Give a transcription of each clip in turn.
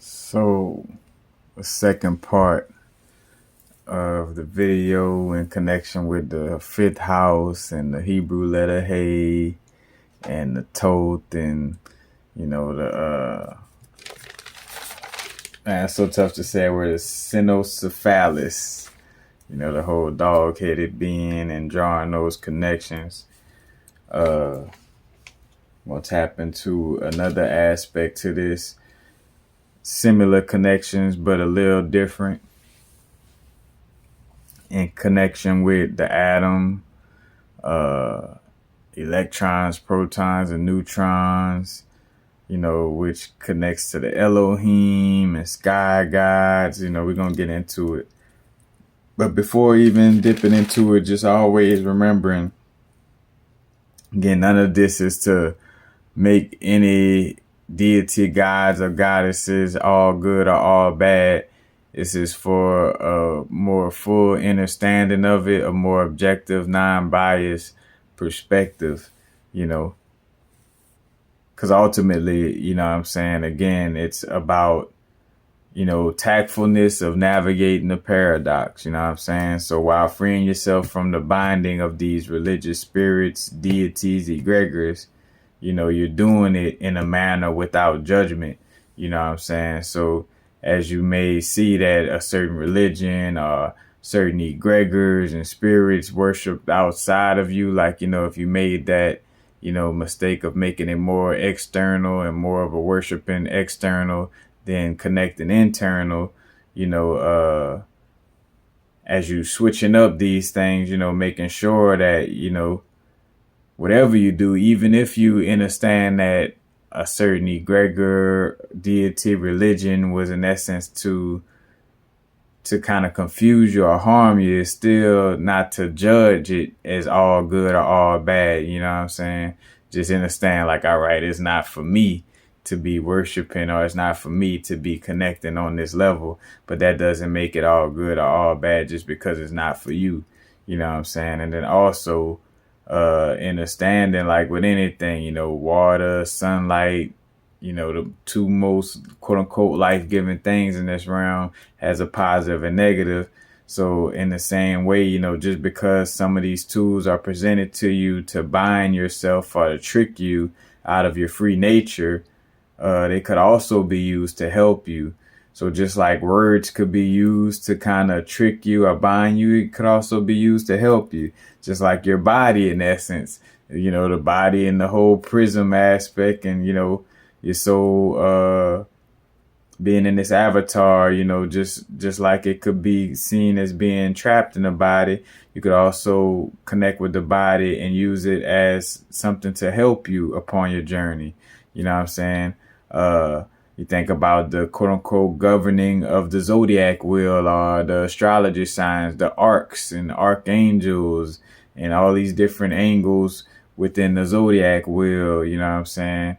So, the second part of the video in connection with the fifth house and the Hebrew letter Hey and the Toth and, the, man, it's so tough to say where the CynocePhalus, the whole dog-headed being and drawing those connections. We'll tap into another aspect to this. Similar connections, but a little different. In connection with the atom, electrons, protons, and neutrons, which connects to the Elohim and sky gods. We're going to get into it. But before even dipping into it, just always remembering, again, none of this is to make any deity, gods, or goddesses all good or all bad. This is for a more full understanding of it, a more objective, non-biased perspective, because ultimately, what I'm saying, again, it's about, tactfulness of navigating the paradox, what I'm saying? So while freeing yourself from the binding of these religious spirits, deities, egregors, you're doing it in a manner without judgment, what I'm saying? So as you may see that a certain religion or certain egregors and spirits worshiped outside of you, like, if you made that, mistake of making it more external and more of a worshiping external than connecting internal, as you switching up these things, making sure that, whatever you do, even if you understand that a certain egregor, deity, religion was in essence to kind of confuse you or harm you, it's still not to judge it as all good or all bad. You know what I'm saying? Just understand, like, all right, it's not for me to be worshiping, or it's not for me to be connecting on this level, but that doesn't make it all good or all bad just because it's not for you. You know what I'm saying? And then also, understanding, like with anything, water, sunlight, the two most quote unquote life-giving things in this realm has a positive and negative. So in the same way, just because some of these tools are presented to you to bind yourself or to trick you out of your free nature, they could also be used to help you. So just like words could be used to kind of trick you or bind you, it could also be used to help you. Just like your body, in essence, the body and the whole prism aspect, and, your soul being in this avatar, just like it could be seen as being trapped in the body, you could also connect with the body and use it as something to help you upon your journey. You know what I'm saying? You think about the quote unquote governing of the zodiac wheel, or the astrology signs, the arcs and archangels, and all these different angles within the zodiac wheel. You know what I'm saying?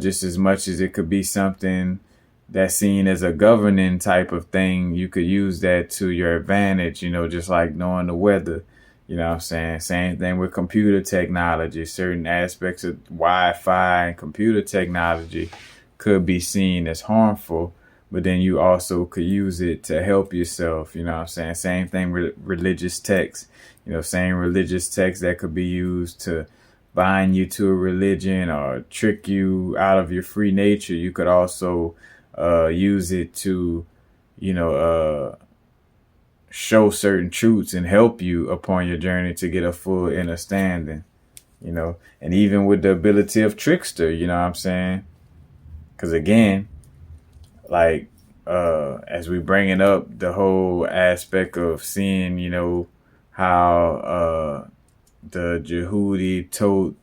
Just as much as it could be something that's seen as a governing type of thing, you could use that to your advantage, just like knowing the weather. You know what I'm saying? Same thing with computer technology. Certain aspects of Wi-Fi and computer technology could be seen as harmful, but then you also could use it to help yourself. You know what I'm saying? Same thing with religious texts. Same religious text that could be used to bind you to a religion or trick you out of your free nature. You could also use it to, show certain truths and help you upon your journey to get a full understanding, and even with the ability of trickster, you know what I'm saying? Because again, like, as we bringing up the whole aspect of seeing, how the Jehudi Toth,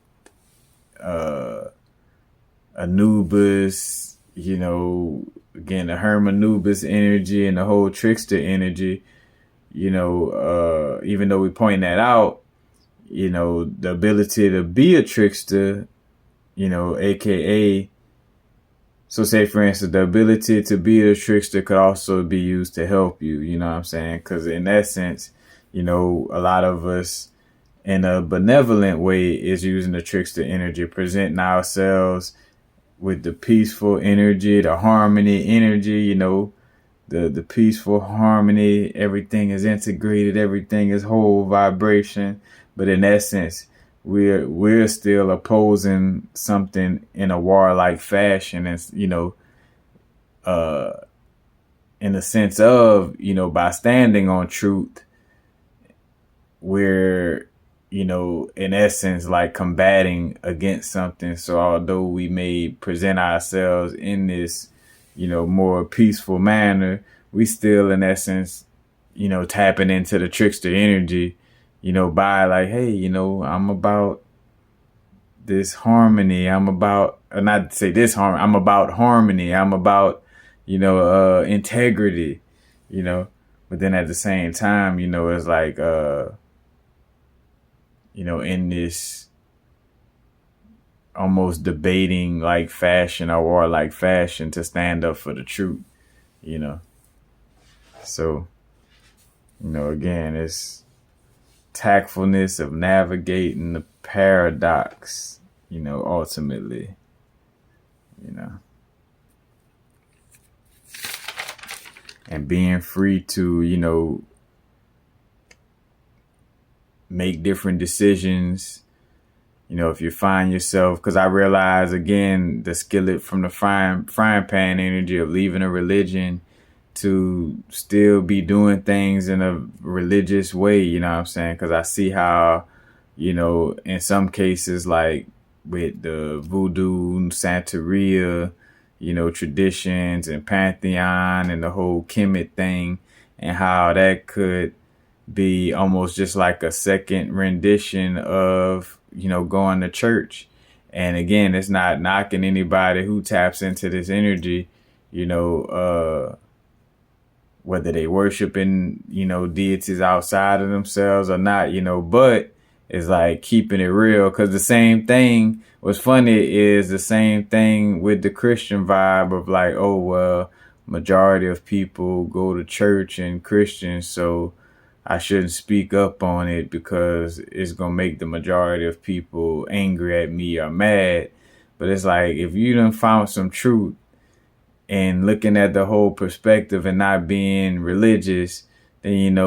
Anubis, again, the Hermanubis energy and the whole trickster energy, even though we point that out, the ability to be a trickster, aka, so say, for instance, the ability to be a trickster could also be used to help you, you know what I'm saying? Because in essence, a lot of us in a benevolent way is using the trickster energy, presenting ourselves with the peaceful energy, the harmony energy, the peaceful harmony, everything is integrated, everything is whole vibration. But in essence, we're still opposing something in a warlike fashion, and in the sense of, by standing on truth, we're, in essence, like combating against something. So although we may present ourselves in this, more peaceful manner, we still, in essence, tapping into the trickster energy, by like, hey, I'm about this harmony. I'm about, not to say this harmony, I'm about harmony. I'm about, integrity, but then at the same time, it's like, in this almost debating like fashion or warlike fashion to stand up for the truth, So, again, it's tactfulness of navigating the paradox, ultimately, and being free to, make different decisions. If you find yourself, because I realize, again, the skillet from the frying pan energy of leaving a religion to still be doing things in a religious way, you know what I'm saying? Because I see how, in some cases, like with the voodoo, Santeria, traditions and pantheon and the whole Kemet thing, and how that could be almost just like a second rendition of, going to church. And again, it's not knocking anybody who taps into this energy, whether they worshiping, deities outside of themselves or not, but it's like keeping it real. Because the same thing, what's funny is the same thing with the Christian vibe of like, oh, well, majority of people go to church and Christians, so I shouldn't speak up on it because it's going to make the majority of people angry at me or mad. But it's like, if you done found some truth and looking at the whole perspective and not being religious, then,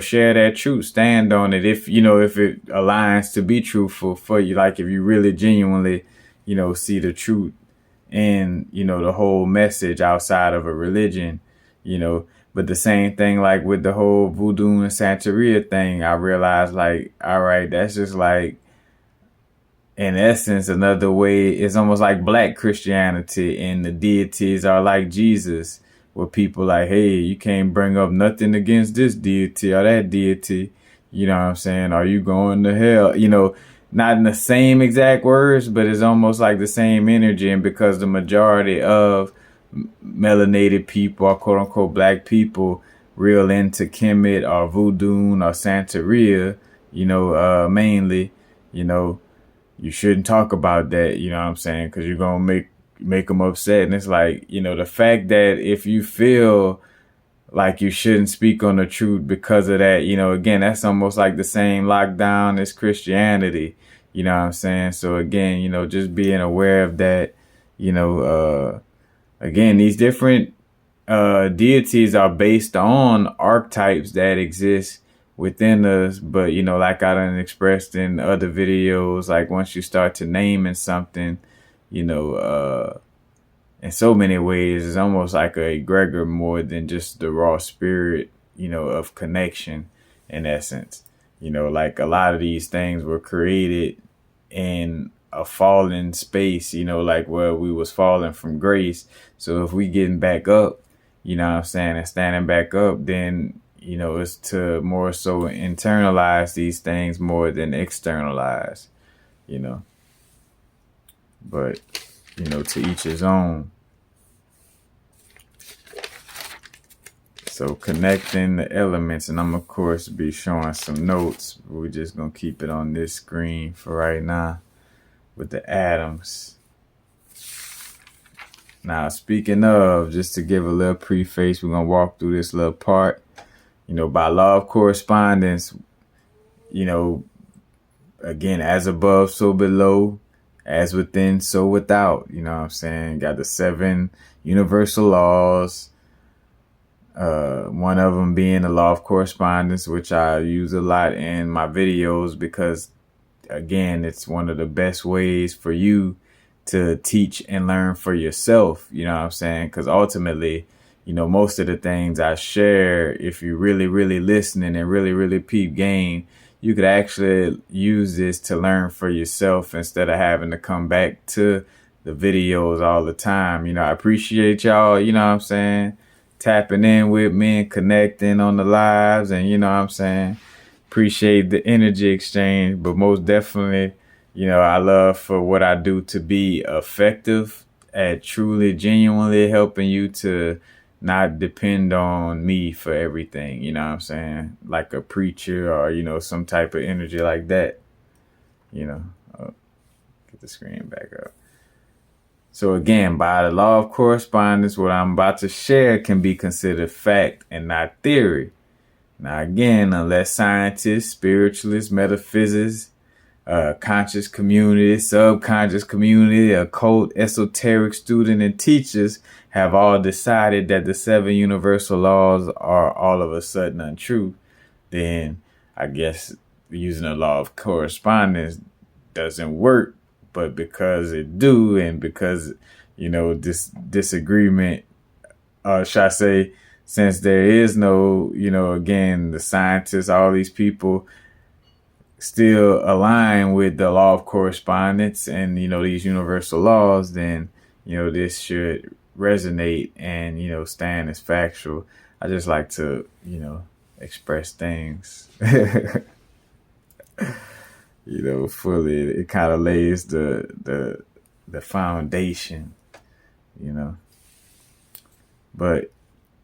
share that truth, stand on it. If it aligns to be truthful for you, like if you really genuinely, see the truth and, the whole message outside of a religion, But the same thing, like with the whole voodoo and Santeria thing, I realized, like, all right, that's just like, in essence, another way. It's almost like black Christianity, and the deities are like Jesus, where people like, hey, you can't bring up nothing against this deity or that deity. You know what I'm saying? Are you going to hell? Not in the same exact words, but it's almost like the same energy. And because the majority of melanated people or quote unquote black people real into Kemet or voodoo or Santeria, mainly, you shouldn't talk about that, you know what I'm saying? Because you're going to make them upset. And it's like, the fact that if you feel like you shouldn't speak on the truth because of that, again, that's almost like the same lockdown as Christianity, you know what I'm saying? So again, just being aware of that, again, these different deities are based on archetypes that exist within us. But, like I done expressed in other videos, like once you start to naming something, in so many ways, it's almost like a egregor more than just the raw spirit, of connection in essence. Like a lot of these things were created in a fallen space, like where we was falling from grace. So if we getting back up, you know what I'm saying, and standing back up, then, it's to more so internalize these things more than externalize, but, to each his own. So connecting the elements, and I'm of course be showing some notes. We're just going to keep it on this screen for right now with the atoms. Now, speaking of, just to give a little preface, we're going to walk through this little part. By law of correspondence, again, as above, so below, as within, so without. You know what I'm saying? Got the 7 universal laws. One of them being the law of correspondence, which I use a lot in my videos because, again, it's one of the best ways for you to teach and learn for yourself. You know what I'm saying? Because ultimately, most of the things I share, if you really, really listening and really, really peep game, you could actually use this to learn for yourself instead of having to come back to the videos all the time. I appreciate y'all, you know what I'm saying, tapping in with me and connecting on the lives, and you know what I'm saying, appreciate the energy exchange. But most definitely, I love for what I do to be effective at truly, genuinely helping you to not depend on me for everything, you know what I'm saying? Like a preacher or, some type of energy like that, Get the screen back up. So again, by the law of correspondence, what I'm about to share can be considered fact and not theory. Now again, unless scientists, spiritualists, metaphysicists, conscious community, subconscious community, occult, esoteric student, and teachers have all decided that the 7 universal laws are all of a sudden untrue, then I guess using the law of correspondence doesn't work. But because it do, and because, this disagreement, should I say, since there is no, again, the scientists, all these people still align with the law of correspondence and, these universal laws, then, this should resonate and, stand as factual. I just like to, express things, fully. It kind of lays the foundation, But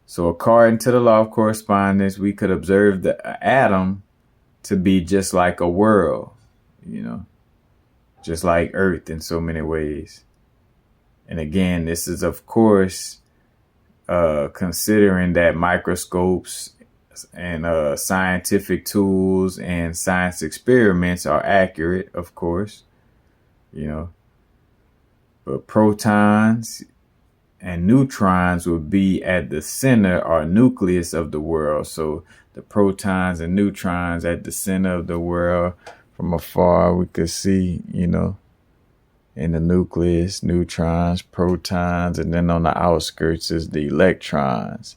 so according to the law of correspondence, we could observe the atom to be just like a whirl, just like Earth in so many ways. And again, this is, of course, considering that microscopes and scientific tools and science experiments are accurate, of course, But protons and neutrons would be at the center or nucleus of the world. So the protons and neutrons at the center of the world. From afar, we could see, in the nucleus, neutrons, protons, and then on the outskirts is the electrons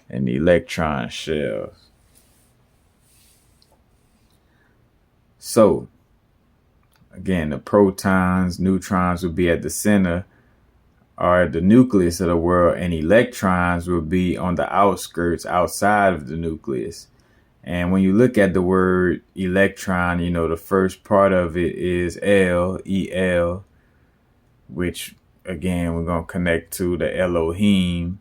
and the electron shells. So, again, the protons, neutrons would be at the center or the nucleus of the world, and electrons will be on the outskirts, outside of the nucleus. And when you look at the word electron, the first part of it is El, which again, we're going to connect to the Elohim,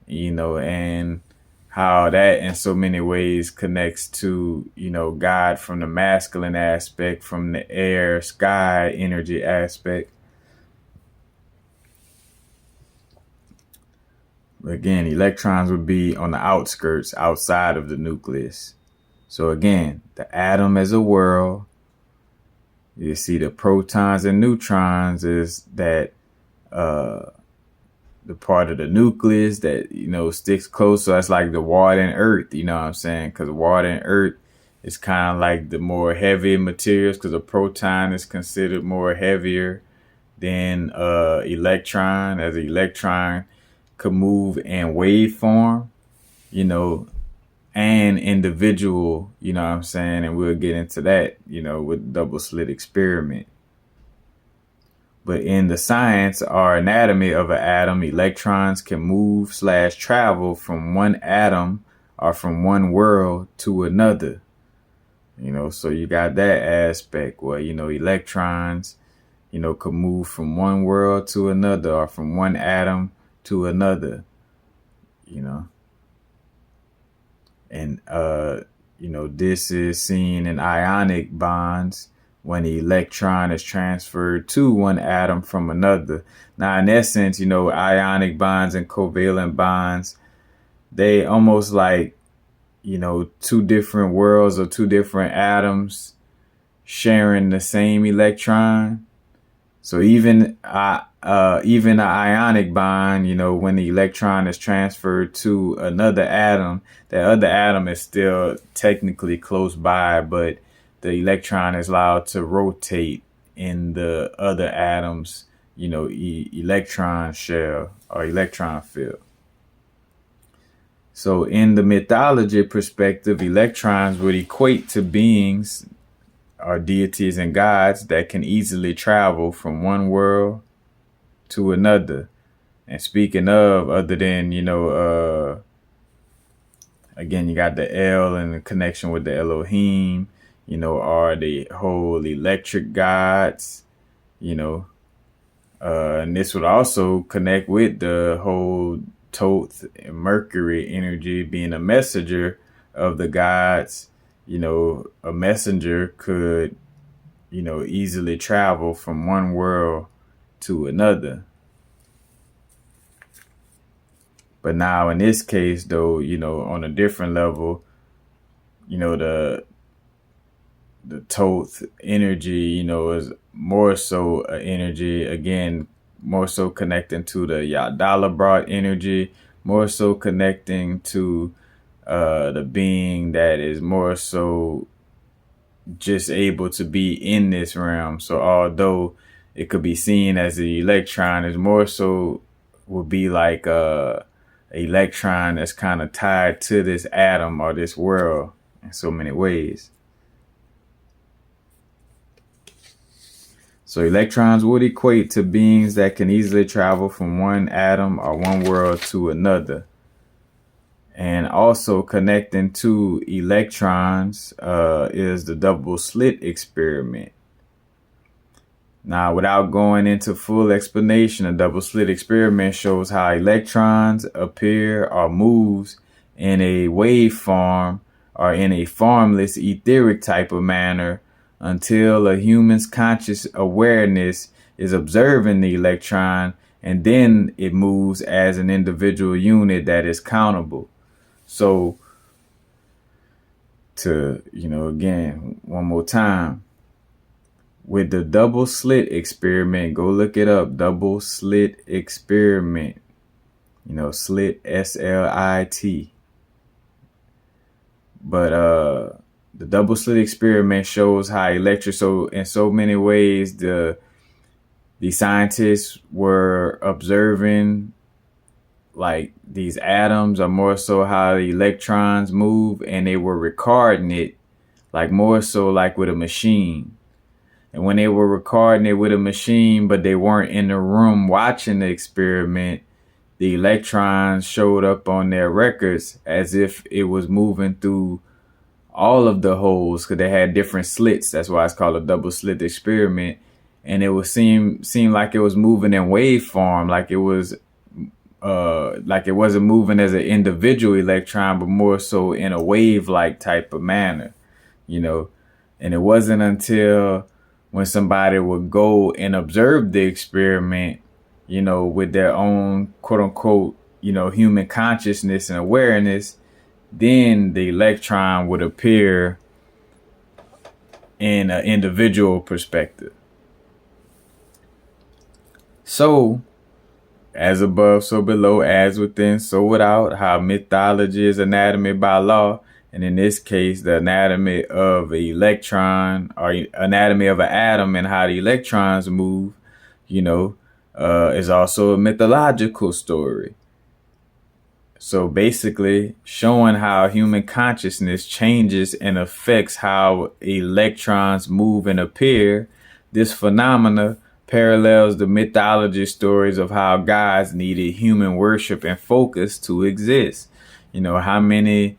and how that in so many ways connects to, God from the masculine aspect, from the air, sky, energy aspect. Again, electrons would be on the outskirts, outside of the nucleus. So again, the atom as a whirl. You see the protons and neutrons is that the part of the nucleus that, sticks close. So that's like the water and earth, you know what I'm saying? Because water and earth is kind of like the more heavy materials, because a proton is considered more heavier than electron, as an electron could move in wave form, and individual, you know what I'm saying? And we'll get into that, with double slit experiment. But in the science or anatomy of an atom, electrons can move / travel from one atom or from one world to another. So you got that aspect where, electrons, could move from one world to another or from one atom to another, And, this is seen in ionic bonds when the electron is transferred to one atom from another. Now, in essence, ionic bonds and covalent bonds, they almost like, two different worlds or two different atoms sharing the same electron. So even an ionic bond, when the electron is transferred to another atom, that other atom is still technically close by, but the electron is allowed to rotate in the other atom's, electron shell or electron field. So in the mythology perspective, electrons would equate to beings or deities and gods that can easily travel from one world to another. And speaking of, other than, again, you got the El and the connection with the Elohim, are the whole electric gods, and this would also connect with the whole Thoth and Mercury energy being a messenger of the gods. A messenger could, easily travel from one world to another. But now in this case, though, on a different level, the Thoth energy, is more so an energy, again, more so connecting to the Yadalabrat energy, more so connecting to the being that is more so just able to be in this realm. So although it could be seen as the electron, is more so would be like a electron that's kind of tied to this atom or this world in so many ways. So electrons would equate to beings that can easily travel from one atom or one world to another. And also connecting to electrons is the double slit experiment. Now, without going into full explanation, a double slit experiment shows how electrons appear or moves in a waveform or in a formless etheric type of manner until a human's conscious awareness is observing the electron, and then it moves as an individual unit that is countable. So to, again, one more time, with the double slit experiment, go look it up, double slit experiment, slit, S-L-I-T. But the double slit experiment shows how so in so many ways, the scientists were observing like these atoms, or more so how the electrons move, and they were recording it like more so like with a machine. And when they were recording it with a machine, but they weren't in the room watching the experiment, the electrons showed up on their records as if it was moving through all of the holes, because they had different slits. That's why it's called a double slit experiment. And it would seem like it was moving in waveform, like it was like it wasn't moving as an individual electron, but more so in a wave-like type of manner, And it wasn't until when somebody would go and observe the experiment, with their own quote unquote, human consciousness and awareness, then the electron would appear in an individual perspective. So, as above, so below, as within, so without, how mythology is anatomy by law. And in this case, the anatomy of an electron, or anatomy of an atom, and how the electrons move, is also a mythological story. So basically showing how human consciousness changes and affects how electrons move and appear. This phenomena parallels the mythology stories of how gods needed human worship and focus to exist. How many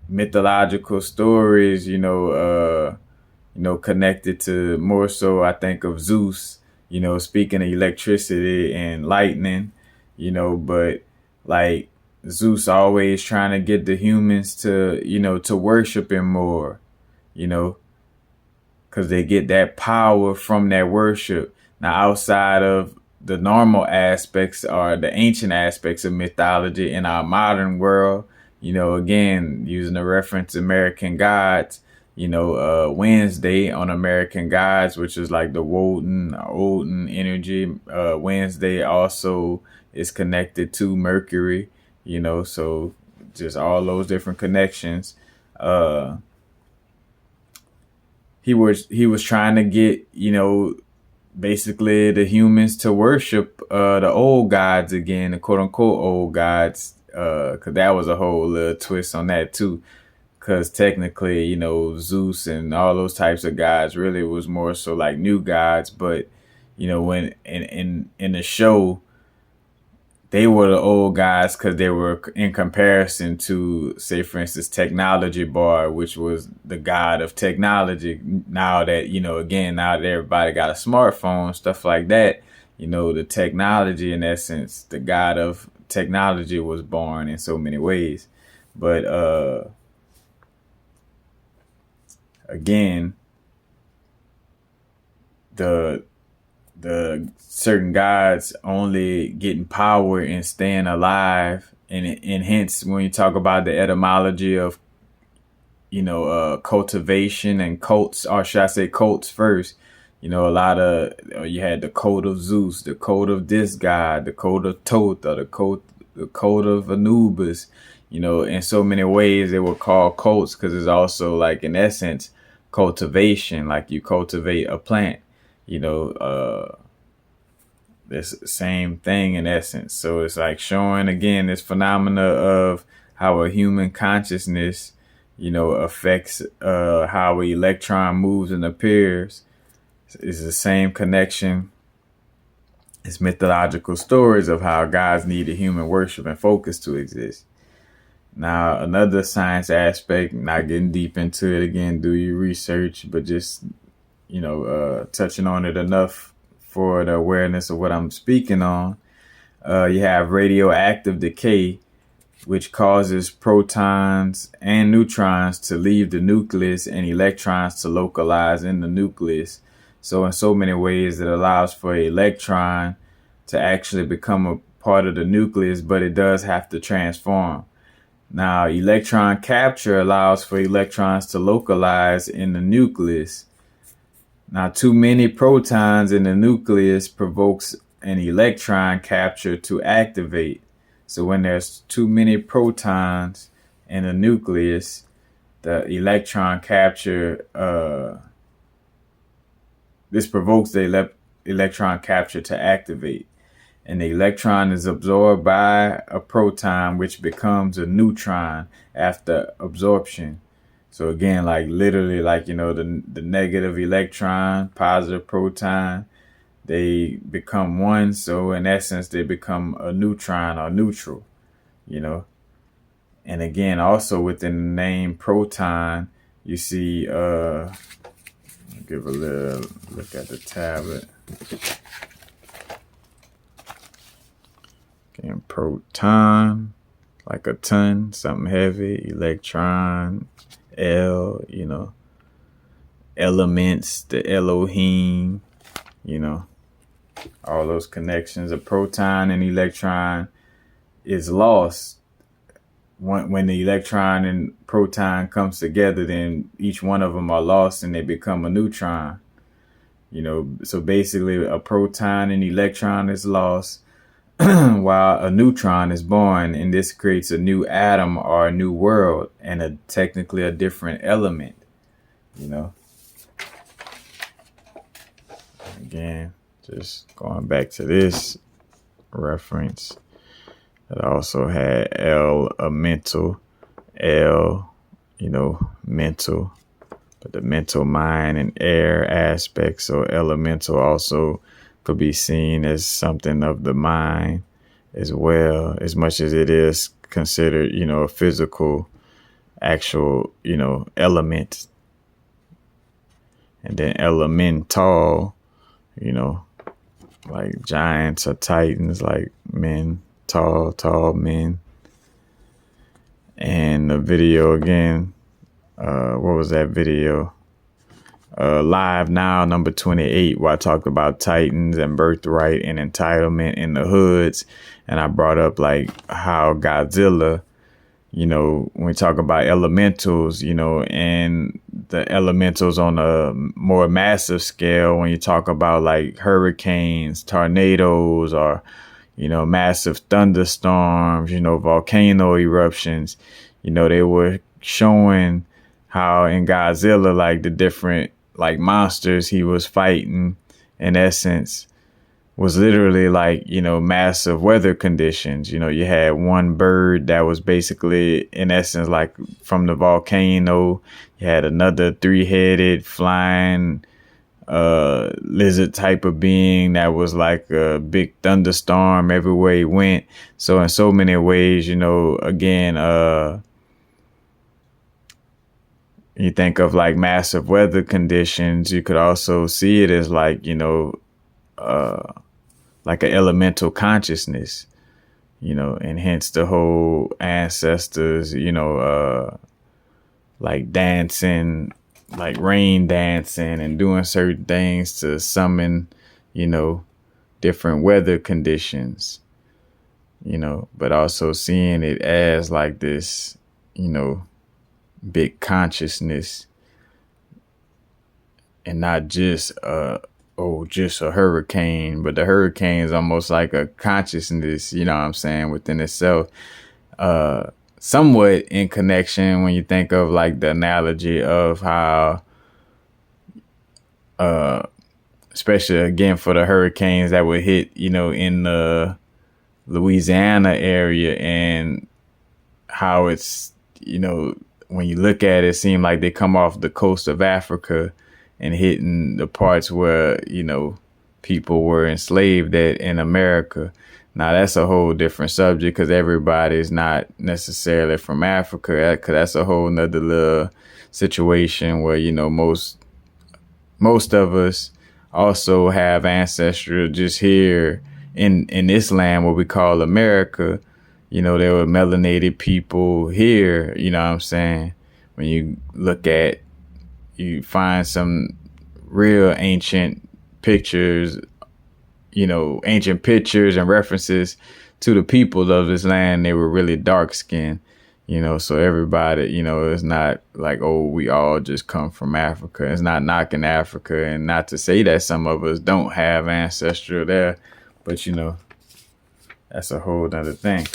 mythological stories, connected to more so, I think, of Zeus, speaking of electricity and lightning, but like Zeus always trying to get the humans to, to worship him more, because they get that power from that worship. Now, outside of the normal aspects or the ancient aspects of mythology in our modern world, again, using the reference American Gods, Wednesday on American Gods, which is like the Woden energy. Wednesday also is connected to Mercury, so just all those different connections. He was trying to get, basically the humans to worship the old gods again, the quote unquote old gods, because that was a whole little twist on that too. Because technically, Zeus and all those types of gods really was more so like new gods. But, when in the show, they were the old gods because they were in comparison to, say, for instance, Technology Bar, which was the god of technology. Now that, again, now that everybody got a smartphone, stuff like that, the technology, in essence, the god of technology was born in so many ways. But, again, the certain gods only getting power and staying alive, and hence when you talk about the etymology of cultivation and cults, or should I say cults first, a lot of you had the cult of Zeus, the cult of this god, the cult of Thoth, or the cult of Anubis. In so many ways they were called cults because it's also like, in essence, cultivation, like you cultivate a plant, this same thing in essence. So it's like showing again this phenomena of how a human consciousness, affects how an electron moves and appears. It's the same connection. It's mythological stories of how gods need a human worship and focus to exist. Now, another science aspect, not getting deep into it again, do your research, but just, touching on it enough for the awareness of what I'm speaking on. You have radioactive decay, which causes protons and neutrons to leave the nucleus and electrons to localize in the nucleus. So in so many ways, it allows for an electron to actually become a part of the nucleus, but it does have to transform. Now, electron capture allows for electrons to localize in the nucleus. Now, too many protons in the nucleus provokes an electron capture to activate. So when there's too many protons in the nucleus, the electron capture, this provokes the electron capture to activate. And the electron is absorbed by a proton, which becomes a neutron after absorption. So again, like literally, like, the negative electron, positive proton, they become one. So in essence, they become a neutron or neutral, And again, also within the name proton, you see, give a little look at the tablet. Again, proton, like a ton, something heavy, electron, L, elements, the Elohim, all those connections. A proton and electron is lost. When the electron and proton comes together, then each one of them are lost and they become a neutron. So basically a proton and electron is lost while a neutron is born, and this creates a new atom or a new world and technically a different element, Again, just going back to this reference, it also had elemental, mental, but the mental, mind, and air aspect. So elemental also could be seen as something of the mind as well, as much as it is considered, a physical, actual, element. And then elemental, like giants or titans, like men, tall men. And the video again, what was that video? Live Now, number 28, where I talked about titans and birthright and entitlement in the hoods. And I brought up like how Godzilla, when we talk about elementals, and the elementals on a more massive scale, when you talk about like hurricanes, tornadoes, or, massive thunderstorms, volcano eruptions, they were showing how in Godzilla, like the different like monsters he was fighting, in essence, was literally like, massive weather conditions. You had one bird that was basically, in essence, like from the volcano. You had another three-headed flying lizard type of being that was like a big thunderstorm everywhere he went. So in so many ways, again, you think of like massive weather conditions, you could also see it as like, like an elemental consciousness, and hence the whole ancestors, like dancing, like rain dancing and doing certain things to summon, different weather conditions, but also seeing it as like this, big consciousness, and not just just a hurricane, but the hurricane is almost like a consciousness, what I'm saying, within itself. Somewhat in connection when you think of like the analogy of how, especially again for the hurricanes that would hit, in the Louisiana area, and how it's, when you look at it, it seems like they come off the coast of Africa and hitting the parts where, people were enslaved at in America. Now, that's a whole different subject because everybody's not necessarily from Africa, because that's a whole nother little situation where, most of us also have ancestry just here in this land, what we call America. There were melanated people here, what I'm saying? When you look at, you find some real ancient pictures, ancient pictures and references to the people of this land. They were really dark skinned, so everybody, it's not like, oh, we all just come from Africa. It's not knocking Africa, and not to say that some of us don't have ancestry there, but that's a whole other thing.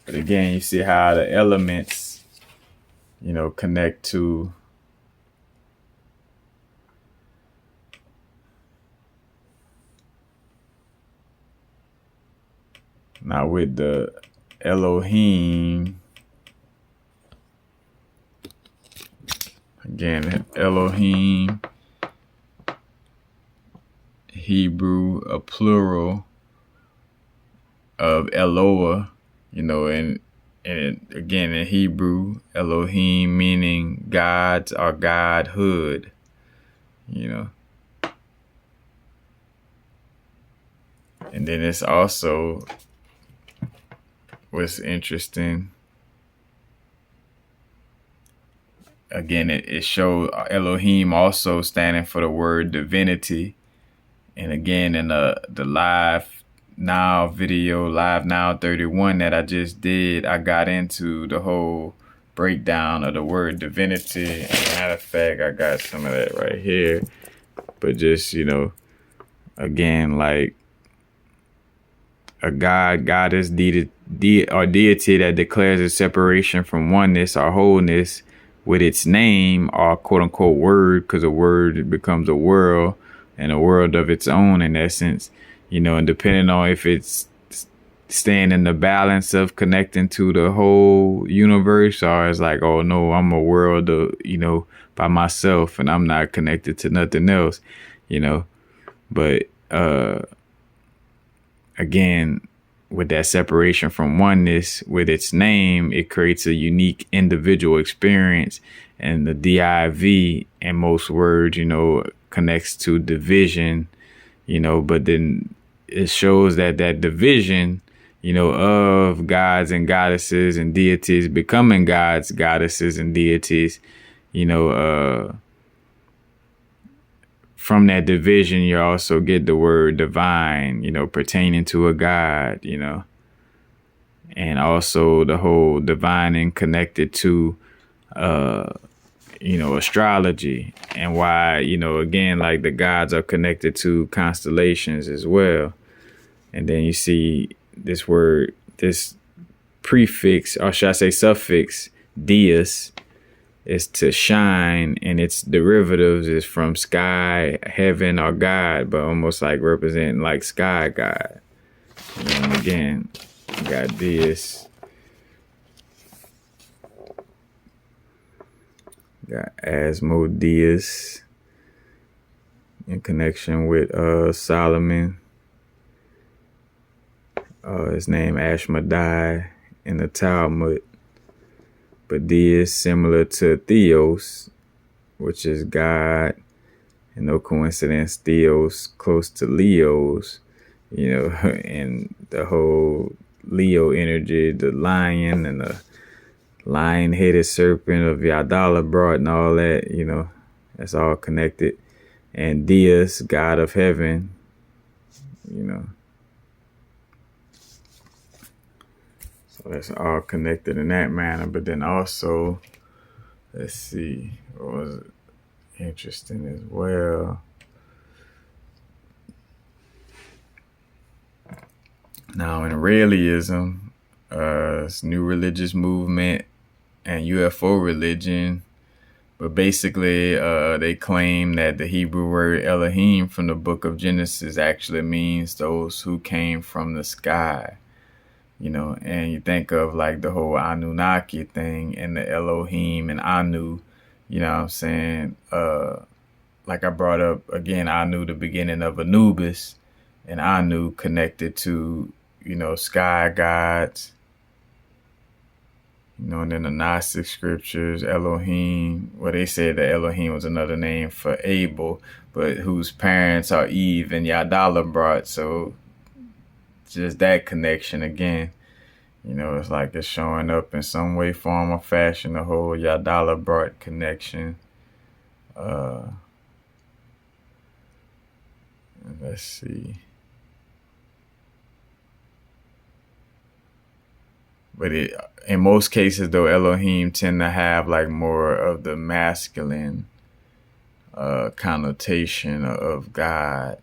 But again, you see how the elements, connect to now with the Elohim. Again, Elohim, Hebrew, a plural of Eloah, and again in Hebrew, Elohim meaning gods or godhood, And then it's also, what's interesting, again, it shows Elohim also standing for the word divinity. And again, in the Live Now video, Live Now 31 that I just did, I got into the whole breakdown of the word divinity. As a matter of fact, I got some of that right here. But just, again, like a god, goddess, or deity that declares a separation from oneness or wholeness with its name or quote unquote word, because a word becomes a world and a world of its own in essence, and depending on if it's staying in the balance of connecting to the whole universe, or it's like, oh no, I'm a world of, by myself and I'm not connected to nothing else, but again, with that separation from oneness with its name, it creates a unique individual experience. And the DIV in most words, connects to division, but then it shows that division, of gods and goddesses and deities becoming gods, goddesses, and deities, from that division, you also get the word divine, pertaining to a god, and also the whole divine and connected to astrology, and why, again, like the gods are connected to constellations as well. And then you see this word, this prefix, or should I say suffix, dias, is to shine, and its derivatives is from sky, heaven, or God, but almost like representing like sky god. And again, you got this. Got Asmodeus in connection with Solomon. His name Ashmedai in the Talmud. But Dias similar to Theos, which is God. And no coincidence, Theos close to Leos, and the whole Leo energy, the lion and the lion-headed serpent of Yadala brought and all that, that's all connected. And Dias, God of heaven, so that's all connected in that manner. But then also, let's see, what was interesting as well. Now in Raelism, it's new religious movement and UFO religion, but basically they claim that the Hebrew word Elohim from the book of Genesis actually means those who came from the sky, and you think of like the whole Anunnaki thing and the Elohim and Anu, what I'm saying? Like I brought up again, Anu, the beginning of Anubis, and Anu connected to, sky gods. And then the Gnostic scriptures, Elohim, well, they said that Elohim was another name for Abel, but whose parents are Eve and Yadala brought. So just that connection again, it's like it's showing up in some way, form, or fashion, the whole Yadala brought connection. Let's see. But in most cases, though, Elohim tend to have like more of the masculine connotation of God,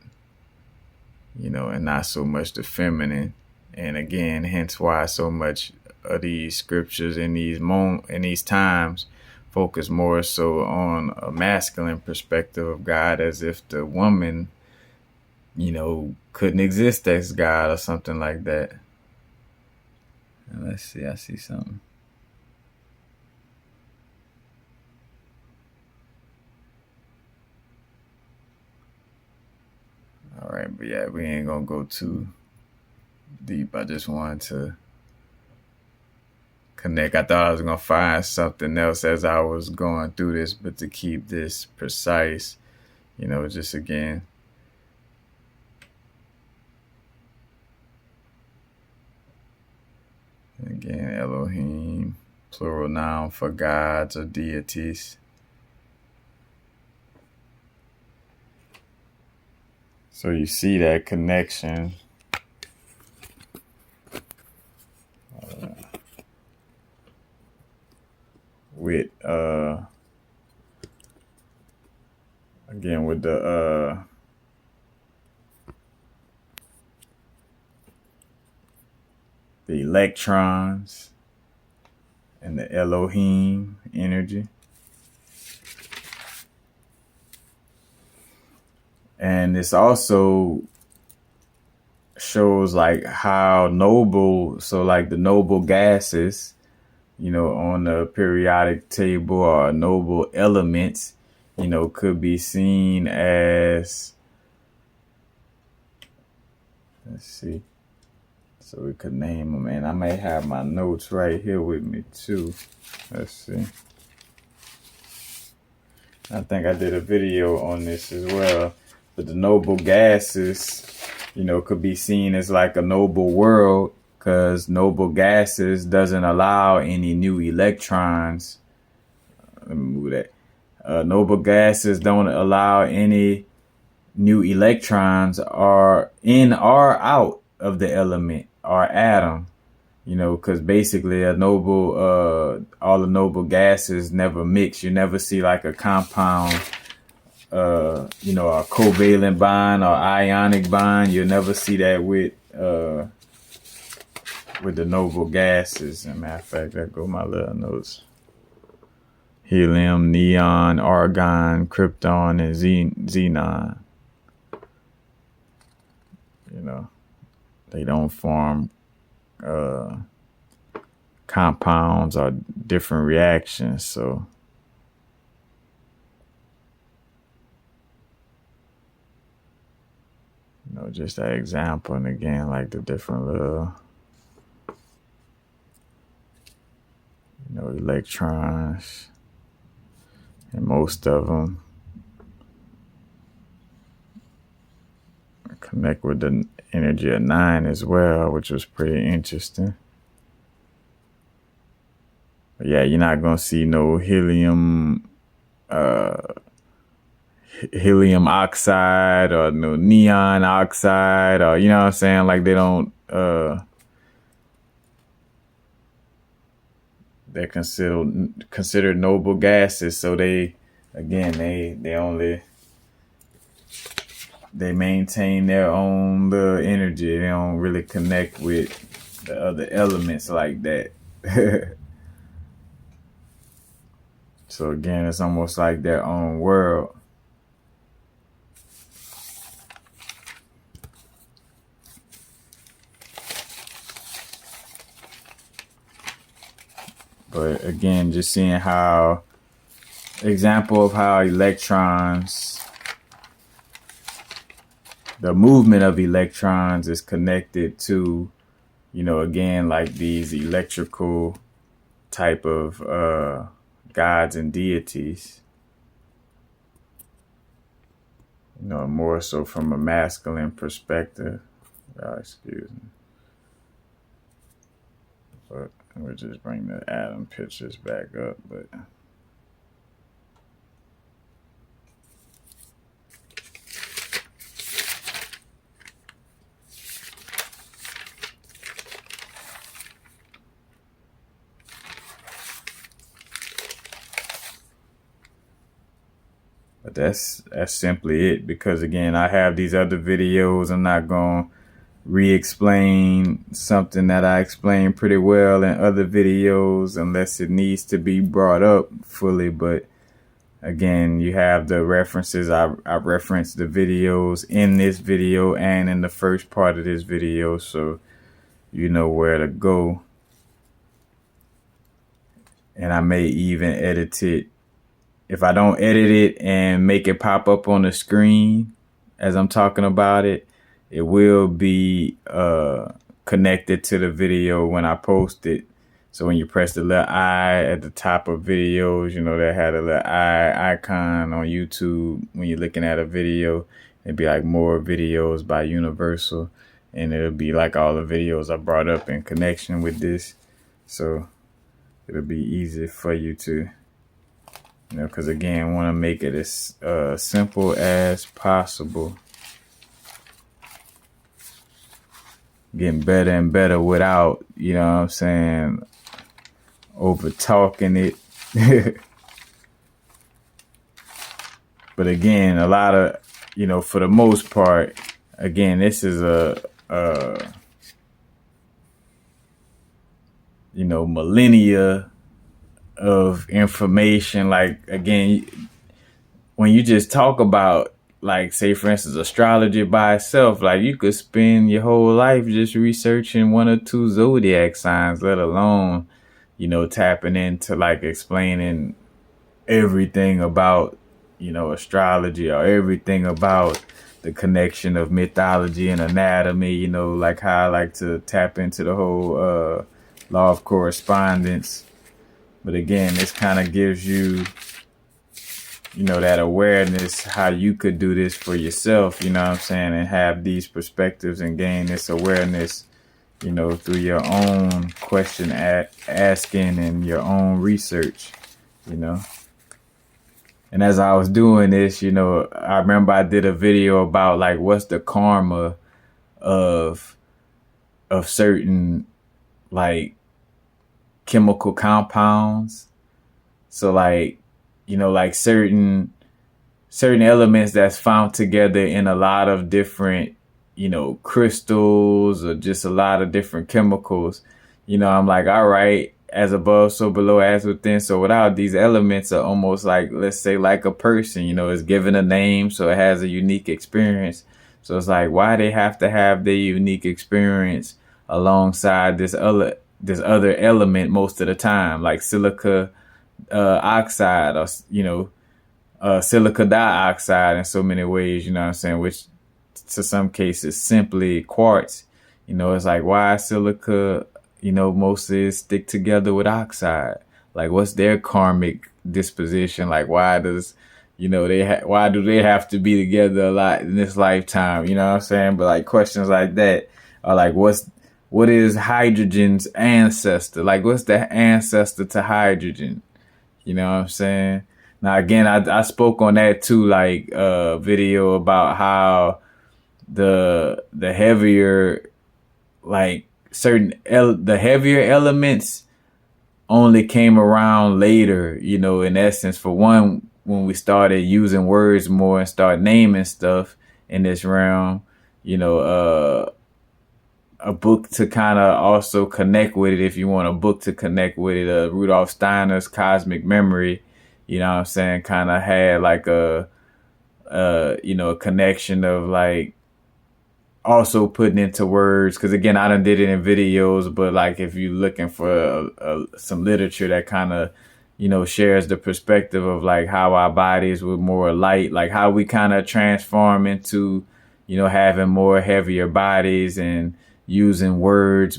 and not so much the feminine. And again, hence why so much of these scriptures in these times focus more so on a masculine perspective of God, as if the woman, couldn't exist as God or something like that. Let's see, I see something. All right, but yeah, we ain't gonna go too deep. I just wanted to connect. I thought I was gonna find something else as I was going through this, but to keep this precise, just again. Again, Elohim, plural noun for gods or deities. So you see that connection. With again with the electrons and the Elohim energy. And this also shows like how noble, so like the noble gases, on the periodic table, or noble elements, could be seen as, let's see, so we could name them. And I may have my notes right here with me too. Let's see. I think I did a video on this as well. But the noble gases, could be seen as like a noble world, because noble gases doesn't allow any new electrons. Let me move that. Noble gases don't allow any new electrons or in or out of the element or atom, because basically all the noble gases never mix. You never see like a compound, a covalent bond or ionic bond. You'll never see that with the noble gases. As a matter of fact, there go my little notes. Helium, neon, argon, krypton, and xenon. They don't form compounds or different reactions. So, just that example. And again, like the different little, electrons, and most of them connect with the energy of 9 as well, which was pretty interesting. But yeah, you're not gonna see no helium oxide or no neon oxide, or you know what I'm saying, like they don't they're considered noble gases. So they maintain their own little energy. They don't really connect with the other elements like that. So again, it's almost like their own world. But again, just seeing example of how electrons, the movement of electrons is connected to, again, like these electrical type of gods and deities. More so from a masculine perspective. Excuse me. But we'll just bring the atom pictures back up. But that's simply it, because again, I have these other videos. I'm not going to re-explain something that I explained pretty well in other videos unless it needs to be brought up fully. But again, you have the references. I referenced the videos in this video and in the first part of this video, so you know where to go. And I may even edit it. If I don't edit it and make it pop up on the screen as I'm talking about it, it will be connected to the video when I post it. So when you press the little I at the top of videos, that had a little I icon on YouTube. When you're looking at a video, it'd be like more videos by Universal. And it'll be like all the videos I brought up in connection with this. So it'll be easy for you to, because again, I want to make it as simple as possible. Getting better and better without, over talking it. But again, a lot of, for the most part, again, this is a millennia of information. Like, again, when you just talk about, like, say, for instance, astrology by itself, like, you could spend your whole life just researching 1 or 2 zodiac signs, let alone, tapping into, like, explaining everything about, astrology, or everything about the connection of mythology and anatomy, like how I like to tap into the whole law of correspondence. But again, this kind of gives you, that awareness, how you could do this for yourself, and have these perspectives and gain this awareness, through your own question asking and your own research, And as I was doing this, I remember I did a video about, like, what's the karma of certain, like chemical compounds. So like, like certain elements that's found together in a lot of different, crystals or just a lot of different chemicals. I'm like, all right, as above, so below, as within, so without. These elements are almost like, let's say, like a person, it's given a name, so it has a unique experience. So it's like, why they have to have their unique experience alongside this other element most of the time, like silica oxide, or silica dioxide in so many ways, you know what I'm saying, which to some cases simply quartz. It's like, why silica, mostly stick together with oxide? Like, what's their karmic disposition? Like, why does, why do they have to be together a lot in this lifetime? You know what I'm saying? But like questions like that are like, what is hydrogen's ancestor? Like, what's the ancestor to hydrogen? You know what I'm saying? Now, again, I spoke on that too, like video about how the heavier, like the heavier elements only came around later, in essence. For one, when we started using words more and start naming stuff in this realm, a book to kind of also connect with it, if you want a book to connect with it, Rudolf Steiner's Cosmic Memory, you know what I'm saying, kind of had like a connection of like also putting into words, because again, I done did it in videos, but like if you're looking for some literature that kind of shares the perspective of like how our bodies with more light, like how we kind of transform into having more heavier bodies and using words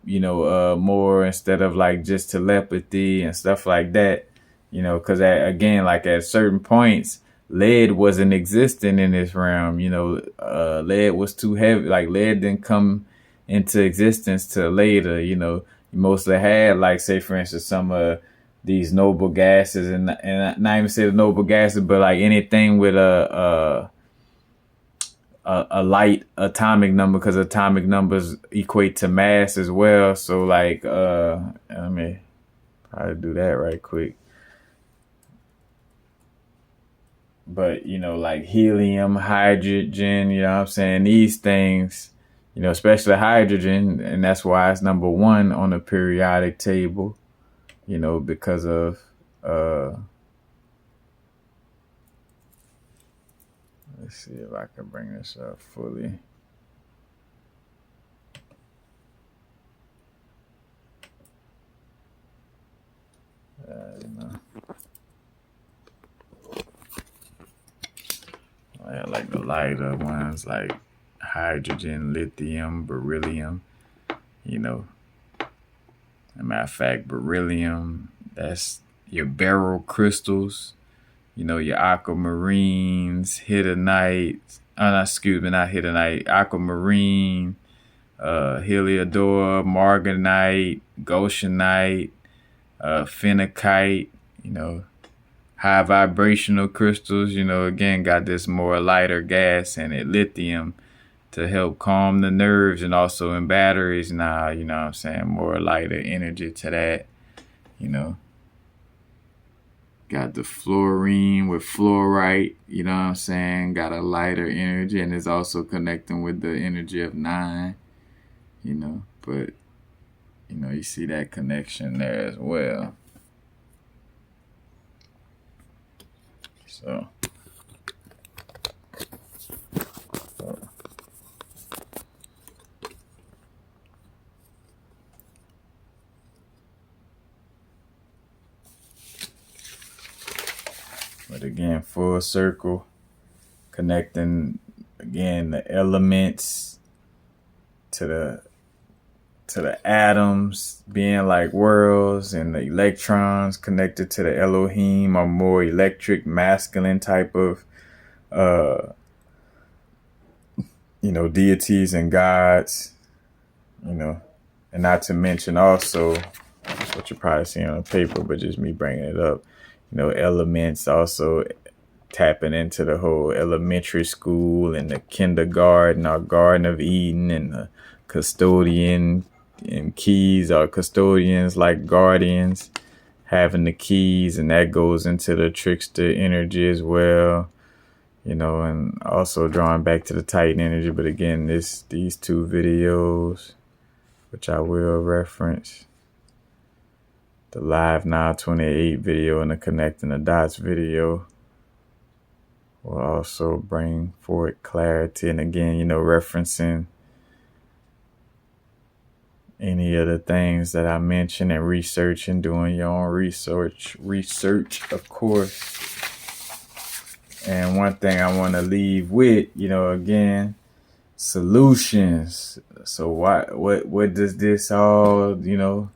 more instead of like just telepathy and stuff like that, because again, like at certain points lead wasn't existing in this realm. Lead was too heavy. Like lead didn't come into existence till later. You mostly had, like, say for instance, some of these noble gases, and not even say the noble gases, but like anything with a light atomic number, because atomic numbers equate to mass as well. So like, let me probably do that right quick. But, like helium, hydrogen, you know what I'm saying? These things, especially hydrogen, and that's why it's number one on the periodic table, because of, let's see if I can bring this up fully. I like the lighter ones, like hydrogen, lithium, beryllium. As a matter of fact, beryllium, that's your beryl crystals. Your aquamarines, hiddenite. Not hiddenite, aquamarine, heliodor, marganite, goshenite, phenakite. High vibrational crystals, again, got this more lighter gas in it, lithium, to help calm the nerves, and also in batteries now, what I'm saying, more lighter energy to that, Got the fluorine with fluorite, what I'm saying, got a lighter energy, and it's also connecting with the energy of 9, but, you see that connection there as well. So but again, full circle, connecting again the elements to the atoms being like whirls, and the electrons connected to the Elohim, or more electric, masculine type of deities and gods, and not to mention also what you're probably seeing on the paper, but just me bringing it up, elements also tapping into the whole elementary school and the kindergarten or Garden of Eden and the custodian and keys are custodians, like guardians having the keys, and that goes into the trickster energy as well, you know, and also drawing back to the Titan energy. But again, these two videos, which I will reference, the Live Now 28 video and the Connecting the Dots video, will also bring forward clarity. And again, you know, referencing any of the things that I mentioned and researching, doing your own research, of course. And one thing I want to leave with, you know, again, solutions. So what does this all, you know,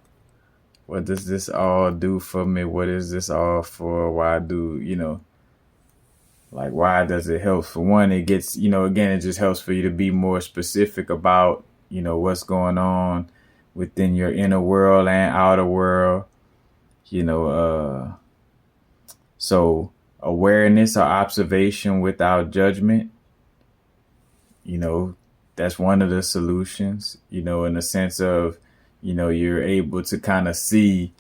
what does this all do for me? What is this all for? Why do, you know, like, why does it help? For one, it gets, you know, again, it just helps for you to be more specific about, you know, what's going on within your inner world and outer world, you know. So awareness or observation without judgment, you know, that's one of the solutions, you know, in the sense of, you know, you're able to kind of see,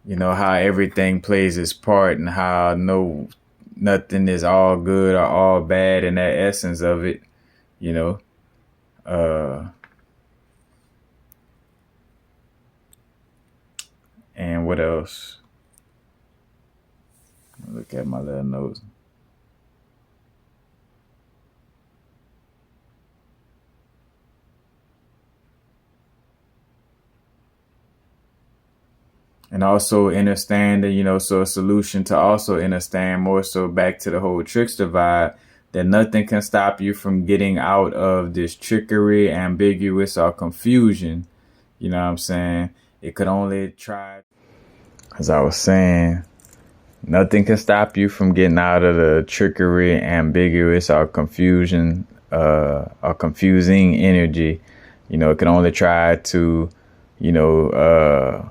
you know, how everything plays its part and how nothing is all good or all bad in that essence of it, you know. And what else? Look at my little notes. And also understanding, you know, so a solution to also understand more so back to the whole trickster vibe, that nothing can stop you from getting out of this trickery, ambiguous, or confusion. You know what I'm saying? It could only try. As I was saying, nothing can stop you from getting out of the trickery, ambiguous, or confusion, or confusing energy. You know, it can only try to, you know,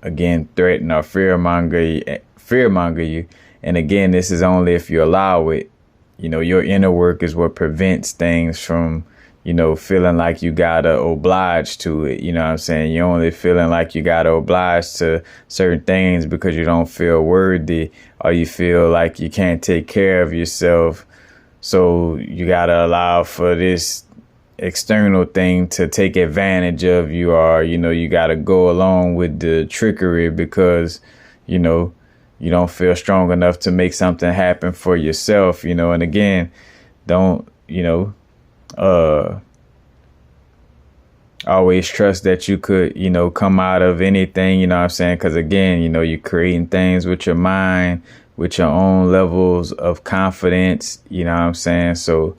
again, threaten or fearmonger you. And again, this is only if you allow it. You know, your inner work is what prevents things from, you know, feeling like you gotta oblige to it. You know what I'm saying? You're only feeling like you gotta oblige to certain things because you don't feel worthy, or you feel like you can't take care of yourself. So you gotta allow for this external thing to take advantage of you, or, you know, you gotta go along with the trickery because, you know, you don't feel strong enough to make something happen for yourself, you know. And again, don't, you know, always trust that you could, you know, come out of anything, you know what I'm saying? Because again, you know, you're creating things with your mind, with your own levels of confidence, you know what I'm saying? So,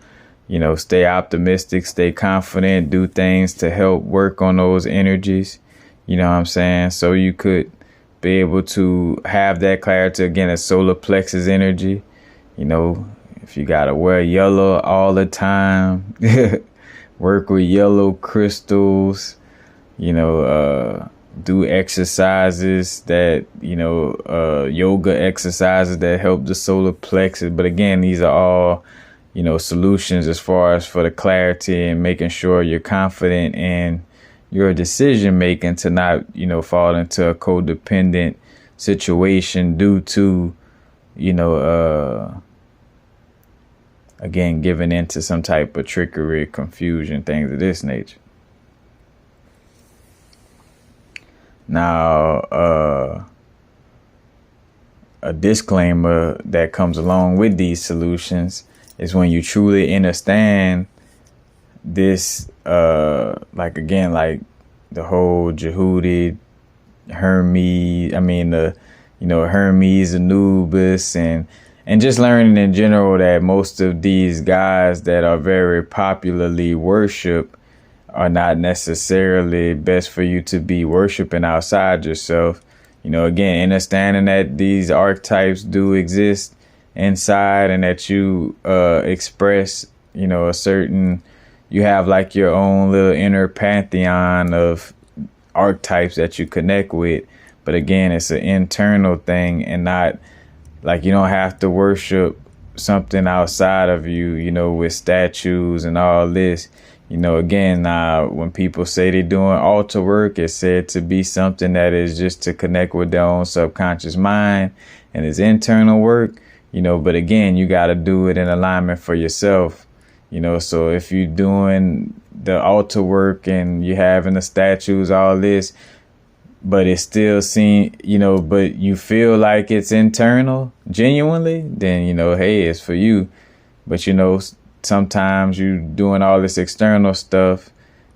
you know, stay optimistic, stay confident, do things to help work on those energies, you know what I'm saying? So you could be able to have that clarity. Again, a solar plexus energy, you know, if you got to wear yellow all the time, work with yellow crystals, you know, do exercises that, you know, yoga exercises that help the solar plexus. But again, these are all, you know, solutions as far as for the clarity and making sure you're confident in your decision making to not, you know, fall into a codependent situation due to, you know, again, giving into some type of trickery, confusion, things of this nature. Now, a disclaimer that comes along with these solutions is when you truly understand this, like, again, like the whole Jehudi, Hermes, Hermes, Anubis, and just learning in general that most of these guys that are very popularly worshipped are not necessarily best for you to be worshiping outside yourself. You know, again, understanding that these archetypes do exist inside and that you express, you know, you have like your own little inner pantheon of archetypes that you connect with. But again, it's an internal thing and not like you don't have to worship something outside of you, you know, with statues and all this. Again, when people say they're doing altar work, it's said to be something that is just to connect with their own subconscious mind and it's internal work, but again, you got to do it in alignment for yourself, so if you're doing the altar work and you're having the statues, all this, but it still but you feel like it's internal genuinely, then, hey, it's for you. But, sometimes you doing all this external stuff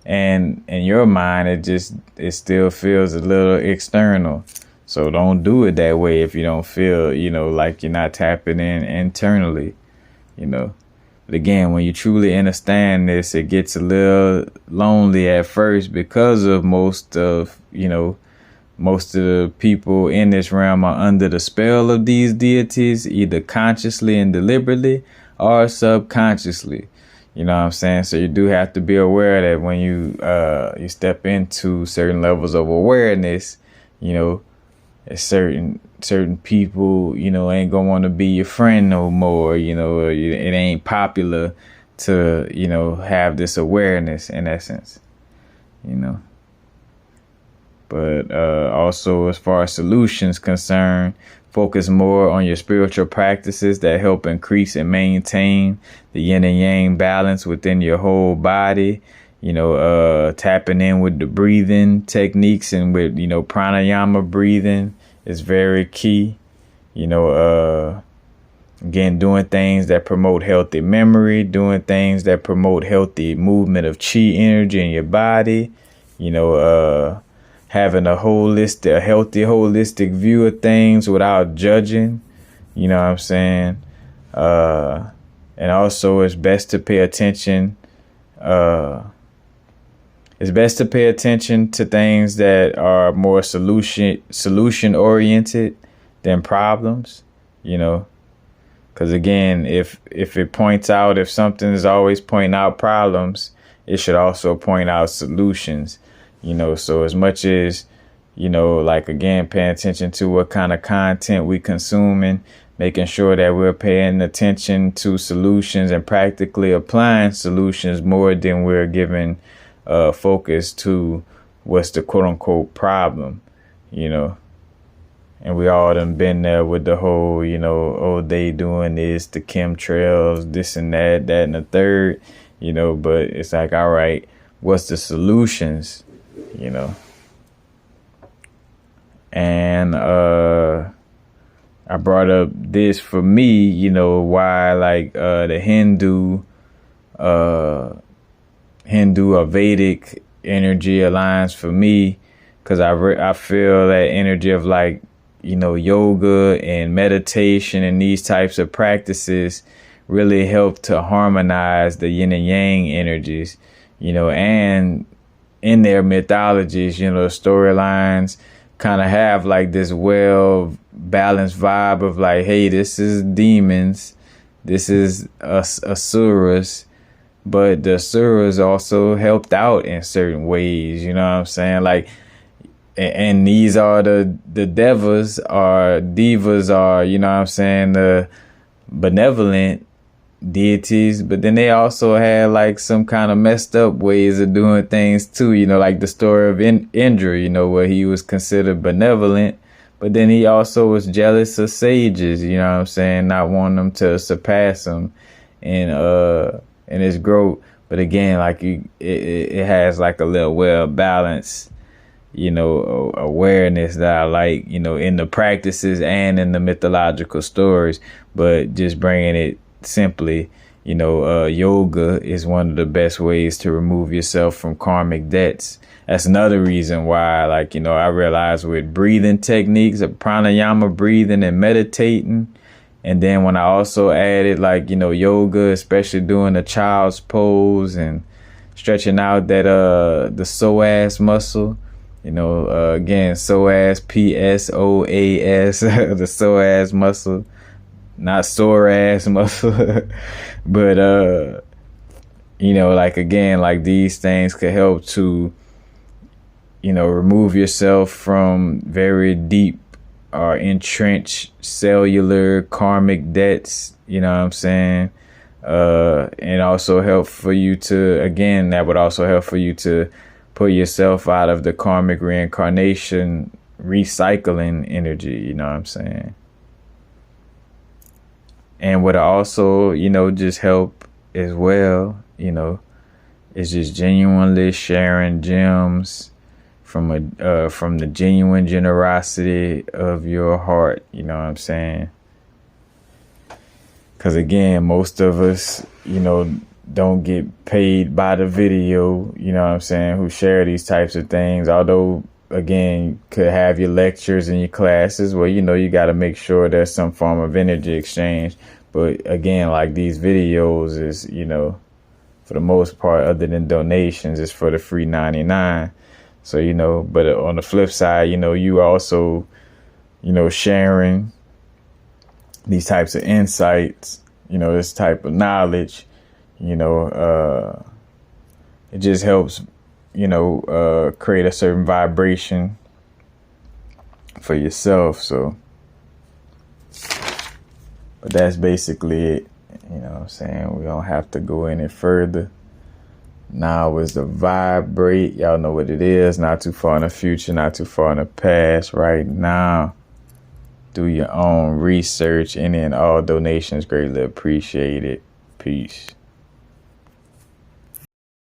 and in your mind, it still feels a little external. So don't do it that way if you don't feel, like you're not tapping in internally, But again, when you truly understand this, it gets a little lonely at first because of most of the people in this realm are under the spell of these deities, either consciously and deliberately or subconsciously. You know what I'm saying? So you do have to be aware that when you step into certain levels of awareness, certain people, ain't gonna want to be your friend no more. It ain't popular to, have this awareness in essence, But also, as far as solutions concerned, focus more on your spiritual practices that help increase and maintain the yin and yang balance within your whole body. Tapping in with the breathing techniques and with, pranayama breathing is very key. Again, doing things that promote healthy memory, doing things that promote healthy movement of chi energy in your body, having a healthy, holistic view of things without judging, you know what I'm saying? And also it's best to pay attention. It's best to pay attention to things that are more solution oriented than problems, because again, if it points out, if something is always pointing out problems, it should also point out solutions. So as much as, again, paying attention to what kind of content we consuming, making sure that we're paying attention to solutions and practically applying solutions more than we're giving focus to what's the quote unquote problem, And we all done been there with the whole, they doing this, the chemtrails, this and that and the third, but it's like, all right, what's the solutions? And I brought up this for me, why the Hindu or Vedic energy aligns for me, because I feel that energy of yoga and meditation and these types of practices really help to harmonize the yin and yang energies, and in their mythologies, storylines kind of have this well balanced vibe of hey, this is demons, this is asuras, but the asuras also helped out in certain ways, you know what I'm saying? And these are the devas or divas are, you know what I'm saying, the benevolent deities, but then they also had some kind of messed up ways of doing things too, like the story of Indra, where he was considered benevolent, but then he also was jealous of sages, you know what I'm saying, not wanting them to surpass him in his growth. But again, it has a little well balanced, awareness that I like, in the practices and in the mythological stories, but just bringing it simply, yoga is one of the best ways to remove yourself from karmic debts. That's another reason why, I realized with breathing techniques of pranayama breathing and meditating, and then when I also added yoga, especially doing the child's pose and stretching out that the psoas muscle, again, psoas, PSOAS, the psoas muscle. Not sore ass muscle, but again, these things could help to, remove yourself from very deep or entrenched cellular karmic debts, you know what I'm saying? And also help for you to, again, that would also help for you to pull yourself out of the karmic reincarnation recycling energy, you know what I'm saying? And what also, just help as well, is just genuinely sharing gems from the genuine generosity of your heart, you know what I'm saying? Because again, most of us, don't get paid by the video, you know what I'm saying, who share these types of things. Although, again, you could have your lectures and your classes where, you got to make sure there's some form of energy exchange. But again, like these videos is, for the most part, other than donations, it's for the free 99. So, but on the flip side, you also, sharing these types of insights, this type of knowledge, it just helps, create a certain vibration for yourself. So, but that's basically it. You know what I'm saying? We don't have to go any further. Now is the vibrate. Y'all know what it is. Not too far in the future, not too far in the past. Right now, do your own research. Any and all donations greatly appreciated. Peace.